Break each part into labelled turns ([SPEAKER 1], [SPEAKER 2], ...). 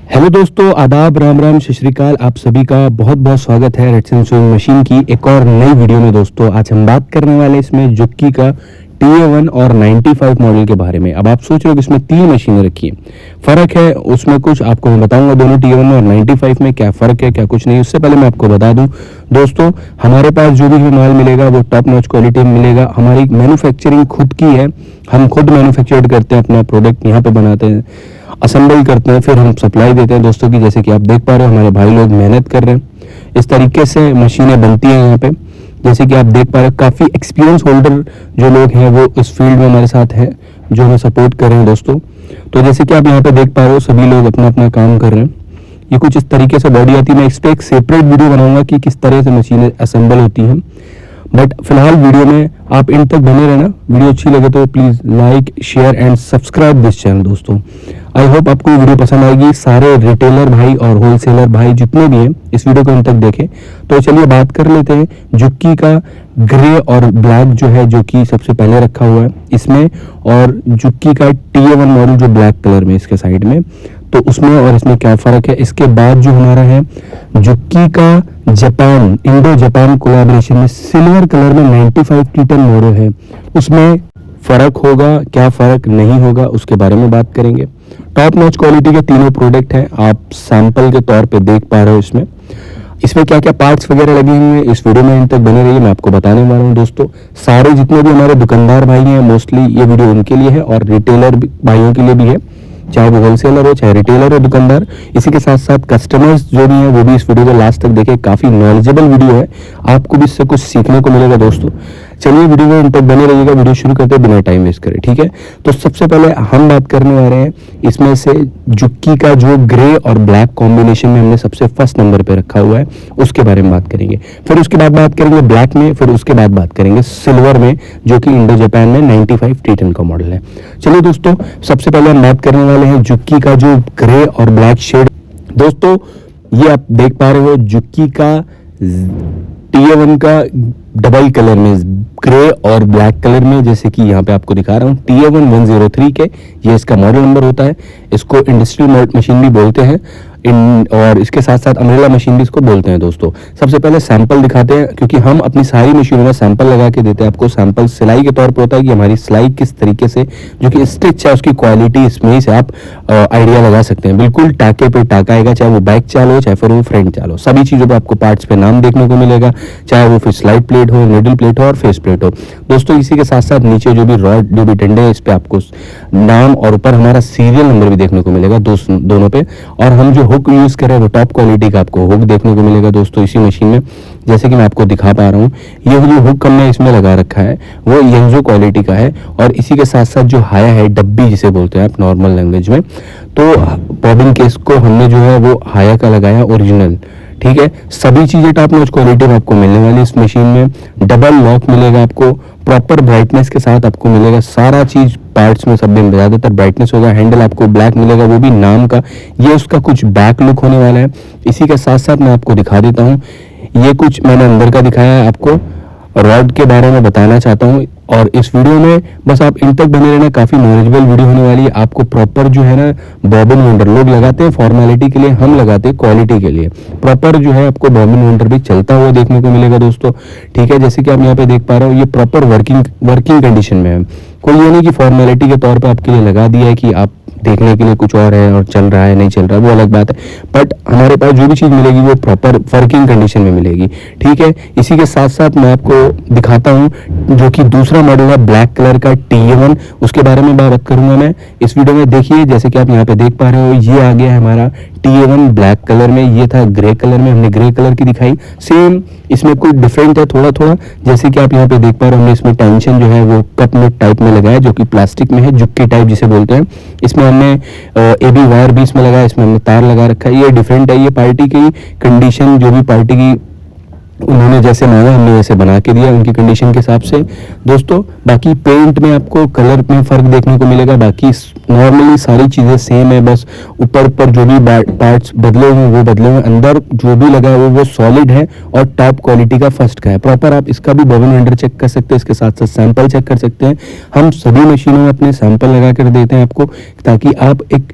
[SPEAKER 1] Hello दोस्तों, आदाब, राम राम, सत श्री अकाल। आप सभी का बहुत बहुत स्वागत है रेडसन सोइंग मशीन की एक और नई वीडियो में। दोस्तों आज हम बात करने वाले इसमें जुक्की का TA1 और 95 मॉडल के बारे में। अब आप सोच रहे हो कि इसमें तीन मशीनें रखी है, फ़र्क है उसमें कुछ, आपको मैं बताऊंगा दोनों TA1 और 95 में क्या फ़र्क है क्या कुछ नहीं। उससे पहले मैं आपको बता दूं दोस्तों, हमारे पास जो भी माल मिलेगा वो टॉप नॉच क्वालिटी में मिलेगा। हमारी मैन्युफैक्चरिंग खुद की है, हम खुद मैन्युफैक्चर करते हैं, अपना प्रोडक्ट यहाँ पे बनाते हैं, असेंबल करते हैं, फिर हम सप्लाई देते हैं दोस्तों की। जैसे कि आप देख पा रहे हो हमारे भाई लोग मेहनत कर रहे हैं, इस तरीके से मशीनें बनती हैं यहाँ पे। जैसे कि आप देख पा रहे हो काफ़ी एक्सपीरियंस होल्डर जो लोग हैं वो इस फील्ड में हमारे साथ हैं, जो हमें सपोर्ट कर रहे हैं दोस्तों। तो जैसे कि आप यहाँ पे देख पा रहे हो सभी लोग अपना अपना काम कर रहे हैं। ये कुछ इस तरीके से बॉडी आती है। मैं इस पर एक सेपरेट वीडियो बनाऊंगा कि किस तरह से मशीनें असेंबल होती हैं, बट फिलहाल वीडियो में आप इन तक बने रहना। वीडियो अच्छी लगे तो please like, share and subscribe this channel दोस्तों। आई होप आपको वीडियो पसंद आएगी। सारे रिटेलर भाई और होलसेलर भाई जितने भी हैं इस वीडियो को इन तक देखें। तो चलिए बात कर लेते हैं जुक्की का ग्रे और ब्लैक जो है, जो कि सबसे पहले रखा हुआ है इसमें, और जुक्की का TA1 मॉडल जो ब्लैक कलर में इसके साइड में, तो उसमें और इसमें क्या फ़र्क है। इसके बाद जो हमारा है जुक्की का जापान, इंडो जापान कोलैबोरेशन में सिल्वर कलर में 95 कीटन मॉडल है, उसमें फ़र्क होगा क्या फ़र्क नहीं होगा उसके बारे में बात करेंगे। टॉप नॉच क्वालिटी के तीनों प्रोडक्ट हैं, आप सैंपल के तौर पे देख पा रहे हो। इसमें क्या क्या पार्ट्स वगैरह लगे हुए हैं इस वीडियो में इन तक बने रहिए, मैं आपको बताने वाला हूँ दोस्तों। सारे जितने भी हमारे दुकानदार भाई हैं मोस्टली ये वीडियो उनके लिए है, और रिटेलर भाइयों के लिए भी है, चाहे वो होलसेलर हो चाहे रिटेलर हो दुकानदार। इसी के साथ साथ कस्टमर्स जो भी हैं वो भी इस वीडियो को लास्ट तक देखें, काफ़ी नॉलेजेबल वीडियो है, आपको भी इससे कुछ सीखने को मिलेगा दोस्तों। चलिए वीडियो में इन तक बने रहिएगा, वीडियो शुरू करते हैं बिना टाइम वेस्ट करें, ठीक है। तो सबसे पहले हम बात करने वाले हैं इसमें से जुक्की का जो ग्रे और ब्लैक कॉम्बिनेशन में हमने सबसे फर्स्ट नंबर पे रखा हुआ है उसके बारे में बात करेंगे। फिर उसके बाद बात करेंगे ब्लैक में, फिर उसके बाद बात करेंगे सिल्वर में, जो कि इंडो जापान में 95 T10 का मॉडल है। चलिए दोस्तों, सबसे पहले हम बात करने वाले हैं जुक्की का जो ग्रे और ब्लैक शेड। दोस्तों ये आप देख पा रहे हो जुक्की का TA1 का डबल कलर में, ग्रे और ब्लैक कलर में, जैसे कि यहाँ पे आपको दिखा रहा हूँ TA1 103 के, ये इसका मॉडल नंबर होता है। इसको इंडस्ट्रियल मशीन भी बोलते हैं और इसके साथ साथ अम्ब्रेला मशीन भी इसको बोलते हैं दोस्तों। सबसे पहले सैंपल दिखाते हैं, क्योंकि हम अपनी सारी मशीनों में सैंपल लगा के देते हैं आपको। सैंपल सिलाई के तौर पर होता है कि हमारी सिलाई किस तरीके से, जो कि स्टिच है उसकी क्वालिटी, इसमें से आप आइडिया लगा सकते हैं। बिल्कुल टाके पे टाका आएगा, चाहे वो बैक चाल हो चाहे फिर वो फ्रंट चाल हो, सभी चीज़ों पर आपको पार्ट्स पे नाम देखने को मिलेगा, चाहे वो फिर स्लाइड प्लेट हो, निडल प्लेट हो और फेस प्लेट हो दोस्तों। इसी के साथ साथ नीचे जो भी रॉड, जो भी डंडे हैं, इस पे आपको नाम और ऊपर हमारा सीरियल नंबर भी देखने को मिलेगा दोनों पे। और हम जो हुक यूज़ करें वो टॉप क्वालिटी का आपको हुक देखने को मिलेगा दोस्तों इसी मशीन में। जैसे कि मैं आपको दिखा पा रहा हूँ, ये जो हुक हमने इसमें लगा रखा है वो येंजो क्वालिटी का है, और इसी के साथ साथ जो हाया है, डब्बी जिसे बोलते हैं आप नॉर्मल लैंग्वेज में, तो बॉबिन केस को हमने जो है वो हाया का लगाया ओरिजिनल, ठीक है। सभी चीज़ें टॉप नॉच क्वालिटी में आपको मिलने वाली इस मशीन में। डबल लॉक मिलेगा आपको, प्रॉपर ब्राइटनेस के साथ आपको मिलेगा, सारा चीज़ पार्ट्स में सब में ज़्यादातर ब्राइटनेस होगा। हैंडल आपको ब्लैक मिलेगा, वो भी नाम का। ये उसका कुछ बैक लुक होने वाला है। इसी के साथ साथ मैं आपको दिखा देता हूँ, ये कुछ मैंने अंदर का दिखाया है, आपको रॉड के बारे में बताना चाहता हूँ। और इस वीडियो में बस आप इन तक बने रहना, काफ़ी नॉलेजेबल वीडियो होने वाली है। आपको प्रॉपर जो है ना बॉबिन वेंडर, लोग लगाते हैं फॉर्मेलिटी के लिए, हम लगाते हैं क्वालिटी के लिए। प्रॉपर जो है आपको बॉबिन वेंडर भी चलता हुआ देखने को मिलेगा दोस्तों, ठीक है। जैसे कि आप यहाँ पे देख पा रहे हो ये प्रॉपर वर्किंग कंडीशन में है। कोई ये नहीं कि फॉर्मेलिटी के तौर पे आपके लिए लगा दिया है कि आप देखने के लिए कुछ और है और चल रहा है नहीं चल रहा है, वो अलग बात है। बट हमारे पास जो भी चीज़ मिलेगी वो प्रॉपर वर्किंग कंडीशन में मिलेगी, ठीक है। इसी के साथ साथ मैं आपको दिखाता हूँ जो कि दूसरा मॉडल है ब्लैक कलर का TA1, उसके बारे में बात करूंगा मैं इस वीडियो में। देखिए जैसे कि आप यहाँ पे देख पा रहे हो, ये आ गया है हमारा TA1 ब्लैक कलर में, ये था ग्रे कलर में, हमने ग्रे कलर की दिखाई। सेम इसमें कुछ डिफरेंट है थोड़ा थोड़ा, जैसे कि आप यहाँ पे देख पा रहे हो, हमने इसमें टेंशन जो है वो कप में टाइप में लगाया, जो कि प्लास्टिक में है, जुक्की टाइप जिसे बोलते हैं। इसमें हमने AB वायर भी इसमें लगाया, इसमें हमने तार लगा रखा है। ये डिफरेंट है, ये पार्टी की कंडीशन, जो भी पार्टी की उन्होंने जैसे मांगा हमने वैसे बना के दिया उनकी कंडीशन के हिसाब से दोस्तों। बाकी पेंट में आपको कलर में फ़र्क देखने को मिलेगा, बाकी नॉर्मली सारी चीज़ें सेम है, बस ऊपर ऊपर जो भी पार्ट्स बदले हुए वो बदले हुए, अंदर जो भी लगा है वो सॉलिड है और टॉप क्वालिटी का फर्स्ट का है प्रॉपर। आप इसका भी बॉबिन वेंडर चेक कर सकते हैं, इसके साथ साथ सैंपल चेक कर सकते हैं। हम सभी मशीनों में अपने सैंपल लगा कर देते हैं आपको, ताकि आप एक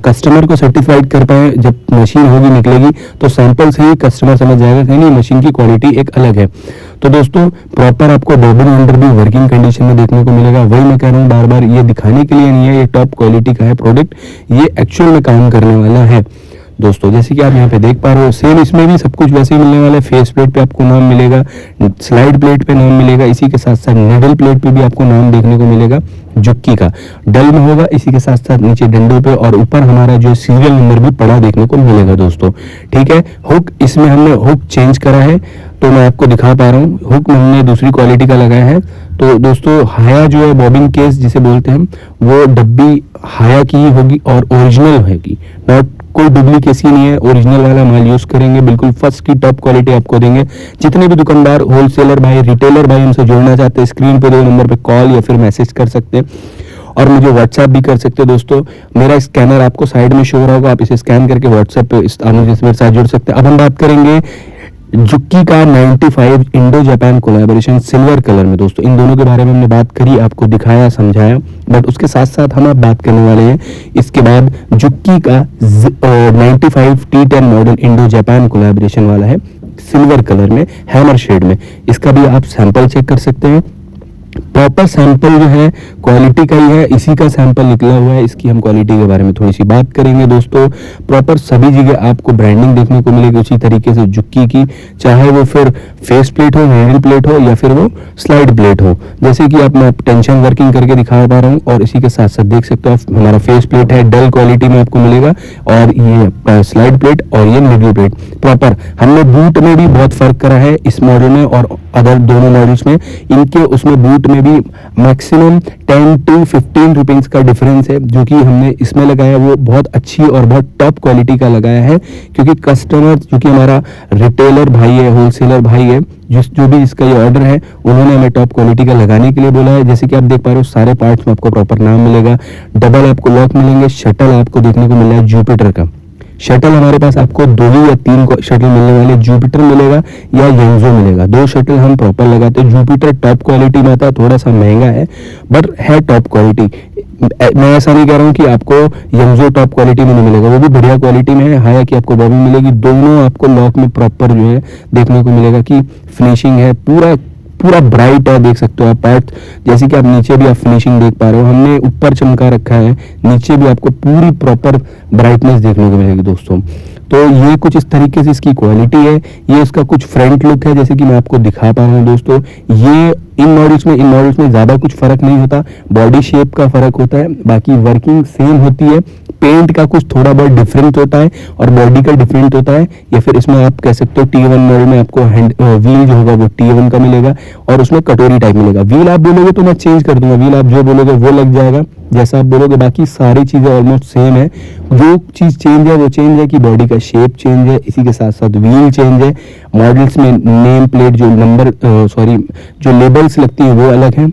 [SPEAKER 1] कस्टमर को सर्टिफाइड कर पाए। जब मशीन होगी निकलेगी तो सैंपल से ही कस्टमर समझ जाएगा कि नहीं मशीन की क्वालिटी एक अलग है। तो दोस्तों प्रॉपर आपको बॉबिन वेंडर भी वर्किंग कंडीशन में देखने को मिलेगा। वही मैं कह रहा हूँ बार बार, ये दिखाने के लिए नहीं है, ये टॉप क्वालिटी का है प्रोडक्ट, ये एक्चुअल में काम करने वाला है दोस्तों। जैसे कि आप यहाँ पे देख पा रहे हो, सेम इसमें भी सब कुछ वैसे ही मिलने वाला है। फेस प्लेट पे आपको नाम मिलेगा, स्लाइड प्लेट पे नाम मिलेगा, इसी के साथ साथ निडल प्लेट पे भी आपको नाम देखने को मिलेगा जुक्की का, डल में होगा, इसी के साथ साथ नीचे डंडों पे और ऊपर हमारा जो सीरियल नंबर भी पड़ा देखने को मिलेगा दोस्तों। ठीक है, हुक इसमें हमने हुक चेंज करा है, तो मैं आपको दिखा पा रहा हूँ। हुक हमने दूसरी क्वालिटी का लगाया है। तो दोस्तों हाया जो है बॉबिन केस जिसे बोलते हैं, वो डब्बी हाया की ही होगी और ओरिजिनल होगी, नॉट कोई डुप्लीकेसी नहीं है, ओरिजिनल वाला माल यूज करेंगे, बिल्कुल फर्स्ट की टॉप क्वालिटी आपको देंगे। जितने भी दुकानदार, होलसेलर भाई, रिटेलर भाई हमसे जुड़ना चाहते हैं, स्क्रीन पे दो नंबर पे कॉल या फिर मैसेज कर सकते हैं और मुझे व्हाट्सएप भी कर सकते हैं दोस्तों। मेरा स्कैनर आपको साइड में शो हो रहा होगा, आप इसे स्कैन करके व्हाट्सएप पे मेरे साथ जुड़ सकते हैं। अब हम बात करेंगे जुक्की का 95 Indo Japan collaboration silver colour में दोस्तों। इन दोनों के बारे में हमने बात करी, आपको दिखाया, समझाया, बट उसके साथ साथ हम अब बात करने वाले हैं इसके बाद जुक्की का 95 T10 model Indo Japan collaboration वाला है, सिल्वर कलर में, हैमर शेड में। इसका भी आप सैंपल चेक कर सकते हैं। प्रॉपर सैंपल जो है क्वालिटी का ही है, इसी का सैंपल निकला हुआ है। इसकी हम क्वालिटी के बारे में थोड़ी सी बात करेंगे दोस्तों। प्रॉपर सभी जगह आपको ब्रांडिंग देखने को मिलेगी उसी तरीके से जुक्की की, चाहे वो फिर फेस प्लेट हो, हैंडल प्लेट हो या फिर वो स्लाइड प्लेट हो। जैसे कि आप मैं टेंशन वर्किंग करके दिखा पा रहा हूँ और इसी के साथ साथ देख सकते हो हमारा फेस प्लेट है, डल क्वालिटी में आपको मिलेगा, और ये स्लाइड प्लेट और ये मिडिल प्लेट प्रॉपर। हमने बूट में भी बहुत फर्क करा है इस मॉडल में और अदर दोनों मॉडल्स में, इनके उसमें बूट में भी मैक्सिमम 10 to 15 रुपीज का डिफरेंस है। जो कि हमने इसमें लगाया वो बहुत अच्छी और बहुत टॉप क्वालिटी का लगाया है, क्योंकि कस्टमर जो कि हमारा रिटेलर भाई है, होलसेलर भाई है, जो भी इसका ये ऑर्डर है, उन्होंने हमें टॉप क्वालिटी का लगाने के लिए बोला है। जैसे कि आप देख पा रहे हो सारे पार्ट्स में आपको प्रॉपर नाम मिलेगा, डबल आपको लॉक मिलेंगे, शटल आपको देखने को मिल रहा है जुपिटर का। शटल हमारे पास आपको 2 या 3 शटल मिलने वाले, जुपिटर मिलेगा या यंगजो मिलेगा। 2 शटल हम प्रॉपर लगाते हैं। जुपिटर टॉप क्वालिटी में आता है, थोड़ा सा महंगा है बट है टॉप क्वालिटी। मैं ऐसा नहीं कह रहा हूँ कि आपको यंगजो टॉप क्वालिटी में नहीं मिलेगा, वो भी बढ़िया क्वालिटी में है। हाया की आपको बॉबी मिलेगी, दोनों आपको लॉक में प्रॉपर जो है देखने को मिलेगा कि फिनिशिंग है, पूरा ब्राइट है। देख सकते हो आप पार्ट, जैसे कि आप नीचे भी आप फिनिशिंग देख पा रहे हो, हमने ऊपर चमका रखा है, नीचे भी आपको पूरी प्रॉपर ब्राइटनेस देखने को मिलेगी दोस्तों। तो ये कुछ इस तरीके से इसकी क्वालिटी है। ये इसका कुछ फ्रंट लुक है, जैसे कि मैं आपको दिखा पा रहा हूँ दोस्तों। ये इन मॉडल्स में ज़्यादा कुछ फर्क नहीं होता, बॉडी शेप का फर्क होता है, बाकी वर्किंग सेम होती है। पेंट का कुछ थोड़ा बहुत डिफरेंट होता है और बॉडी का डिफरेंट होता है, या फिर इसमें आप कह सकते हो T1 मॉडल में आपको व्हील जो होगा वो T1 का मिलेगा और उसमें कटोरी टाइप मिलेगा। व्हील आप बोलोगे तो मैं चेंज कर दूंगा, व्हील आप जो बोलोगे वो लग जाएगा जैसा आप बोलोगे। बाकी सारी चीज़ें ऑलमोस्ट सेम है। जो चीज़ चेंज है वो चेंज है कि बॉडी का शेप चेंज है, इसी के साथ साथ व्हील चेंज है। मॉडल्स में नेम प्लेट जो जो लेबल्स लगती हैं वो अलग है।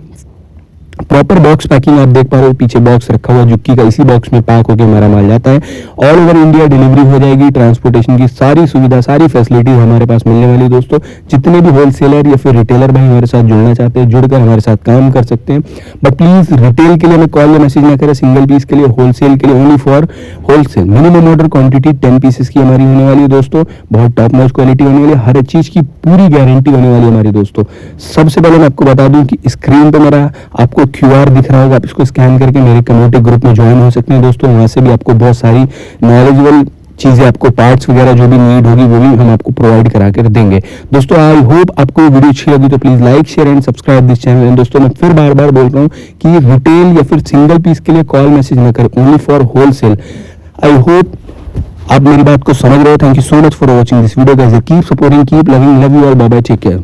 [SPEAKER 1] प्रॉपर बॉक्स पैकिंग आप देख पा रहे हो, पीछे बॉक्स रखा हुआ जुक्की का, इसी बॉक्स में पैक होकर हमारा माल जाता है। ऑल ओवर इंडिया डिलीवरी हो जाएगी, ट्रांसपोर्टेशन की सारी सुविधा, सारी फैसिलिटीज हमारे पास मिलने वाली है दोस्तों। जितने भी होलसेलर या फिर रिटेलर भाई हमारे साथ जुड़ना चाहते हैं, जुड़कर हमारे साथ काम कर सकते हैं। बट प्लीज रिटेल के लिए हमें कॉल या मैसेज ना करें, सिंगल पीस के लिए, होलसेल के लिए only for wholesale. Minimum order quantity 10 pieces की हमारी होने वाली है दोस्तों। बहुत टॉप नॉच क्वालिटी होने वाली है, हर चीज की पूरी गारंटी होने वाली है हमारी दोस्तों। सबसे पहले मैं आपको बता दूं कि स्क्रीन पर मेरा आपको QR दिख रहा होगा, आप इसको स्कैन करके मेरे कम्युनिटी ग्रुप में ज्वाइन हो सकते हैं दोस्तों। वहां से भी आपको बहुत सारी नॉलेजेबल चीजें, आपको पार्ट्स वगैरह जो भी नीड होगी वो भी हम आपको प्रोवाइड करा कर देंगे दोस्तों। आई होप आपको वीडियो अच्छी लगी तो please like, share and subscribe this channel. And दोस्तों मैं फिर बार बार बोल रहा हूँ कि रिटेल या फिर सिंगल पीस के लिए कॉल मैसेज न करें, only for wholesale. I hope आप मेरी बात को समझ रहे हो। Thank you so much for watching this video guys. Keep supporting, keep loving, love you all, bye bye, take care.